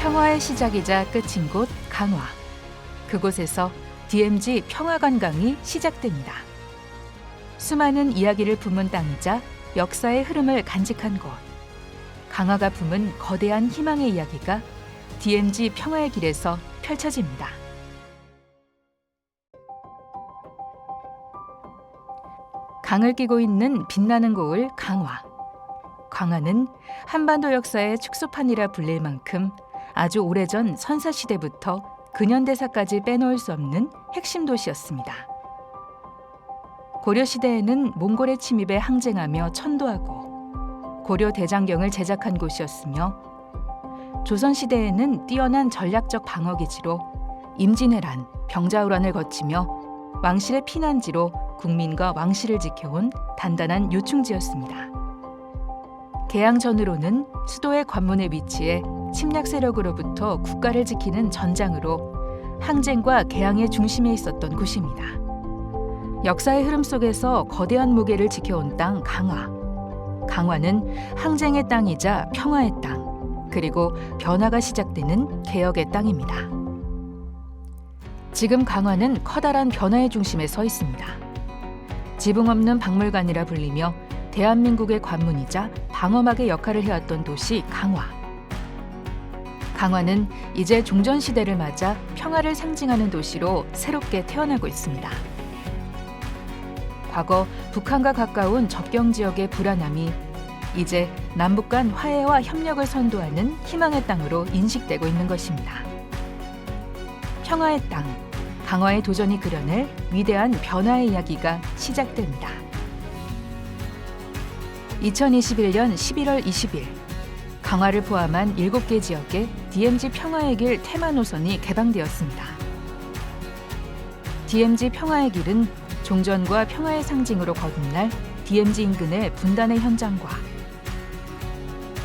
평화의 시작이자 끝인 곳 강화. 그곳에서 DMZ 평화관광이 시작됩니다. 수많은 이야기를 품은 땅이자 역사의 흐름을 간직한 곳. 강화가 품은 거대한 희망의 이야기가 DMZ 평화의 길에서 펼쳐집니다. 강을 끼고 있는 빛나는 고을 강화. 강화는 한반도 역사의 축소판이라 불릴 만큼 아주 오래전 선사시대부터 근현대사까지 빼놓을 수 없는 핵심 도시였습니다. 고려시대에는 몽골의 침입에 항쟁하며 천도하고 고려 대장경을 제작한 곳이었으며 조선시대에는 뛰어난 전략적 방어기지로 임진왜란, 병자호란을 거치며 왕실의 피난지로 국민과 왕실을 지켜온 단단한 요충지였습니다. 개항전으로는 수도의 관문에 위치해 침략 세력으로부터 국가를 지키는 전장으로 항쟁과 개항의 중심에 있었던 곳입니다. 역사의 흐름 속에서 거대한 무게를 지켜온 땅 강화. 강화는 항쟁의 땅이자 평화의 땅, 그리고 변화가 시작되는 개혁의 땅입니다. 지금 강화는 커다란 변화의 중심에 서 있습니다. 지붕 없는 박물관이라 불리며 대한민국의 관문이자 방어막의 역할을 해왔던 도시 강화. 강화는 이제 종전시대를 맞아 평화를 상징하는 도시로 새롭게 태어나고 있습니다. 과거 북한과 가까운 접경 지역의 불안함이 이제 남북 간 화해와 협력을 선도하는 희망의 땅으로 인식되고 있는 것입니다. 평화의 땅, 강화의 도전이 그려낼 위대한 변화의 이야기가 시작됩니다. 2021년 11월 20일, 강화를 포함한 7개 지역에 DMZ 평화의 길 테마 노선이 개방되었습니다. DMZ 평화의 길은 종전과 평화의 상징으로 거듭날 DMZ 인근의 분단의 현장과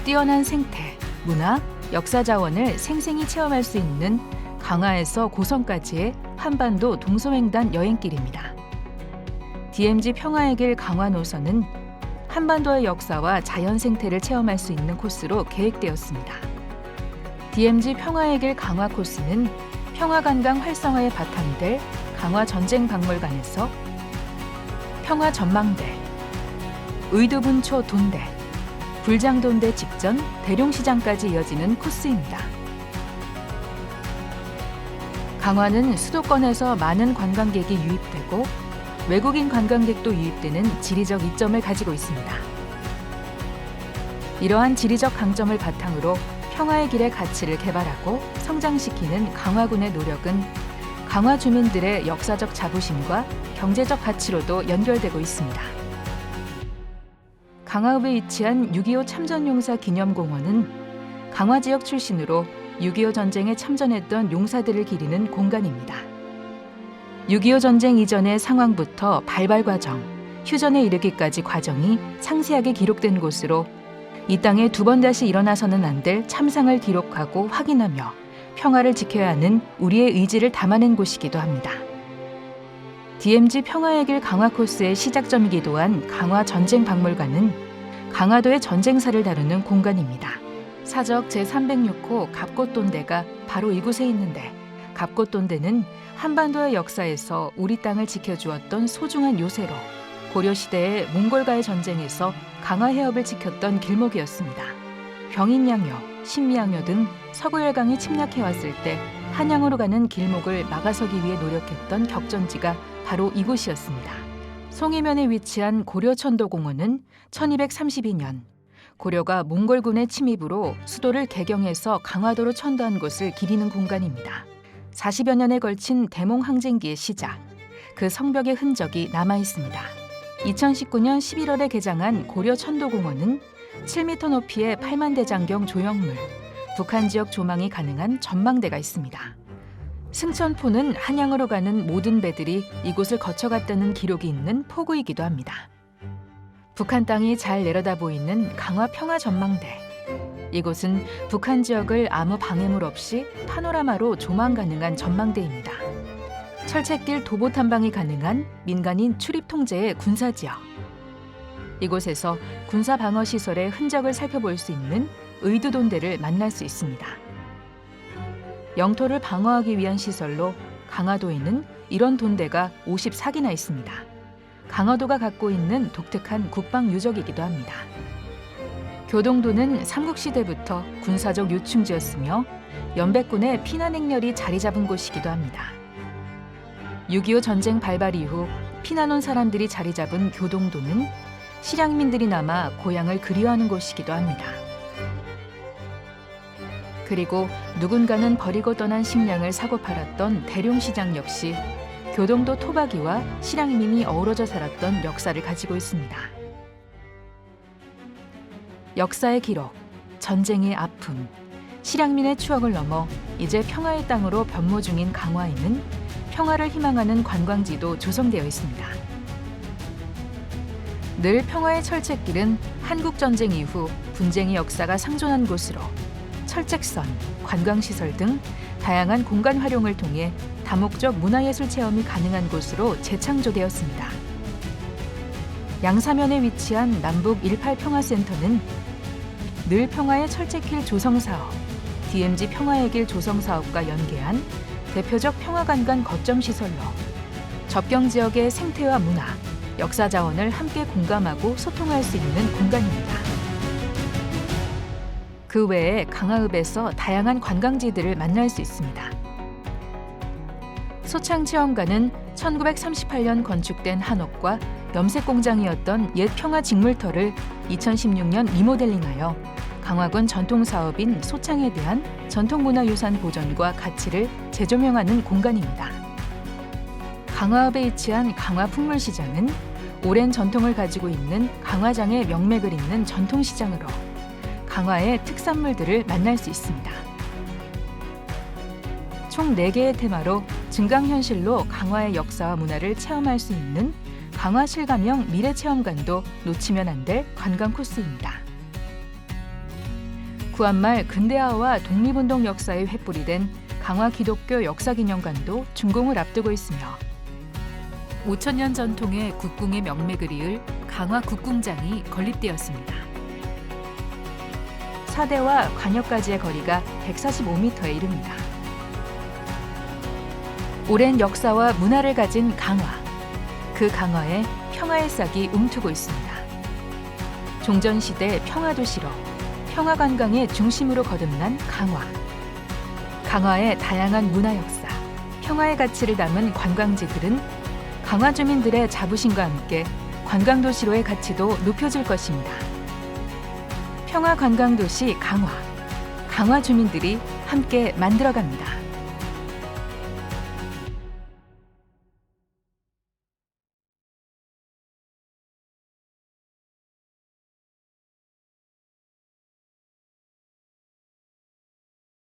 뛰어난 생태, 문화, 역사 자원을 생생히 체험할 수 있는 강화에서 고성까지의 한반도 동서횡단 여행길입니다. DMZ 평화의 길 강화 노선은 한반도의 역사와 자연 생태를 체험할 수 있는 코스로 계획되었습니다. DMZ 평화의 길 강화 코스는 평화관광 활성화의 바탕이 될 강화 전쟁박물관에서 평화 전망대, 의두분초 돈대, 불장돈대 직전 대룡시장까지 이어지는 코스입니다. 강화는 수도권에서 많은 관광객이 유입되고 외국인 관광객도 유입되는 지리적 이점을 가지고 있습니다. 이러한 지리적 강점을 바탕으로 평화의 길의 가치를 개발하고 성장시키는 강화군의 노력은 강화 주민들의 역사적 자부심과 경제적 가치로도 연결되고 있습니다. 강화읍에 위치한 6.25 참전용사 기념공원은 강화 지역 출신으로 6.25 전쟁에 참전했던 용사들을 기리는 공간입니다. 6.25 전쟁 이전의 상황부터 발발 과정, 휴전에 이르기까지 과정이 상세하게 기록된 곳으로 이 땅에 두 번 다시 일어나서는 안 될 참상을 기록하고 확인하며 평화를 지켜야 하는 우리의 의지를 담아낸 곳이기도 합니다. DMZ 평화의 길 강화 코스의 시작점이기도 한 강화 전쟁박물관은 강화도의 전쟁사를 다루는 공간입니다. 사적 제306호 갑곶돈대가 바로 이곳에 있는데 갑곶돈대는 한반도의 역사에서 우리 땅을 지켜주었던 소중한 요새로 고려시대의 몽골과의 전쟁에서 강화 해협을 지켰던 길목이었습니다. 병인양요, 신미양요 등 서구열강이 침략해왔을 때 한양으로 가는 길목을 막아서기 위해 노력했던 격전지가 바로 이곳이었습니다. 송해면에 위치한 고려천도공원은 1232년 고려가 몽골군의 침입으로 수도를 개경해서 강화도로 천도한 곳을 기리는 공간입니다. 40여 년에 걸친 대몽 항쟁기의 시작, 그 성벽의 흔적이 남아있습니다. 2019년 11월에 개장한 고려천도공원은 7m 높이의 8만대장경 조형물, 북한 지역 조망이 가능한 전망대가 있습니다. 승천포는 한양으로 가는 모든 배들이 이곳을 거쳐갔다는 기록이 있는 포구이기도 합니다. 북한 땅이 잘 내려다 보이는 강화 평화 전망대. 이곳은 북한 지역을 아무 방해물 없이 파노라마로 조망 가능한 전망대입니다. 철책길 도보 탐방이 가능한 민간인 출입 통제의 군사지역. 이곳에서 군사 방어 시설의 흔적을 살펴볼 수 있는 의두돈대를 만날 수 있습니다. 영토를 방어하기 위한 시설로 강화도에는 이런 돈대가 54기나 있습니다. 강화도가 갖고 있는 독특한 국방 유적이기도 합니다. 교동도는 삼국시대부터 군사적 요충지였으며 연백군의 피난 행렬이 자리 잡은 곳이기도 합니다. 6.25 전쟁 발발 이후 피난 온 사람들이 자리 잡은 교동도는 실향민들이 남아 고향을 그리워하는 곳이기도 합니다. 그리고 누군가는 버리고 떠난 식량을 사고 팔았던 대룡시장 역시 교동도 토박이와 실향민이 어우러져 살았던 역사를 가지고 있습니다. 역사의 기록, 전쟁의 아픔, 실향민의 추억을 넘어 이제 평화의 땅으로 변모 중인 강화에는 평화를 희망하는 관광지도 조성되어 있습니다. 늘 평화의 철책길은 한국전쟁 이후 분쟁의 역사가 상존한 곳으로 철책선, 관광시설 등 다양한 공간 활용을 통해 다목적 문화예술 체험이 가능한 곳으로 재창조되었습니다. 양사면에 위치한 남북 18평화센터는 늘 평화의 철책길 조성사업, DMZ 평화의 길 조성사업과 연계한 대표적 평화관광 거점시설로 접경지역의 생태와 문화, 역사자원을 함께 공감하고 소통할 수 있는 공간입니다. 그 외에 강화읍에서 다양한 관광지들을 만날 수 있습니다. 소창체험관은 1938년 건축된 한옥과 염색공장이었던 옛 평화직물터를 2016년 리모델링하여 강화군 전통사업인 소창에 대한 전통문화유산 보존과 가치를 재조명하는 공간입니다. 강화읍에 위치한 강화풍물시장은 오랜 전통을 가지고 있는 강화장의 명맥을 잇는 전통시장으로 강화의 특산물들을 만날 수 있습니다. 총 4개의 테마로 증강현실로 강화의 역사와 문화를 체험할 수 있는 강화실감형 미래체험관도 놓치면 안 될 관광 코스입니다. 구한말 근대화와 독립운동 역사의 횃불이 된 강화 기독교 역사기념관도 준공을 앞두고 있으며 5,000년 전통의 국궁의 명맥을 이을 강화 국궁장이 건립되었습니다. 사대와 관역까지의 거리가 145m에 이릅니다. 오랜 역사와 문화를 가진 강화, 그 강화에 평화의 싹이 움트고 있습니다. 종전시대 평화도시로 평화관광의 중심으로 거듭난 강화. 강화의 다양한 문화 역사, 평화의 가치를 담은 관광지들은 강화 주민들의 자부심과 함께 관광도시로의 가치도 높여줄 것입니다. 평화관광도시 강화, 강화 주민들이 함께 만들어갑니다.